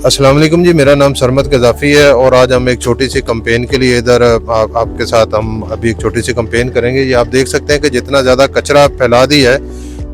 अस्सलाम वालेकुम जी, मेरा नाम सरमद कज़ाफ़ी है और आज हम एक छोटी सी कंपेन के लिए इधर आपके साथ हम अभी एक छोटी सी कंपेन करेंगे। ये आप देख सकते हैं कि जितना ज़्यादा कचरा फैला दी है,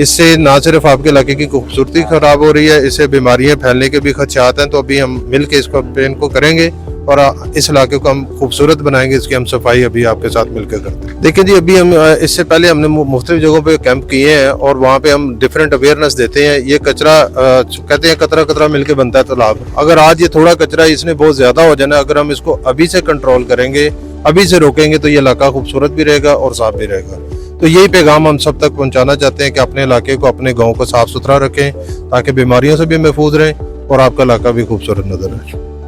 इससे ना सिर्फ आपके इलाके की खूबसूरती ख़राब हो रही है, इससे बीमारियां फैलने के भी खदशात हैं। तो अभी हम मिल के इस कंपेन को करेंगे और इस इलाके को हम खूबसूरत बनाएंगे। इसकी हम सफाई अभी आपके साथ मिलकर करते हैं। देखिए जी, अभी हम इससे पहले हमने मुख्तलिफ जगहों पे कैंप किए हैं और वहाँ पे हम डिफरेंट अवेयरनेस देते हैं। ये कचरा कहते हैं कतरा कतरा मिलके बनता है तालाब। अगर आज ये थोड़ा कचरा इसने बहुत ज़्यादा हो जाना, अगर हम इसको अभी से कंट्रोल करेंगे, अभी से रोकेंगे, तो ये इलाका खूबसूरत भी रहेगा और साफ भी रहेगा। तो यही पैगाम हम सब तक पहुँचाना चाहते हैं कि अपने इलाके को, अपने गाँव को साफ सुथरा रखें ताकि बीमारियों से भी महफूज रहें और आपका इलाका भी खूबसूरत नजर आए।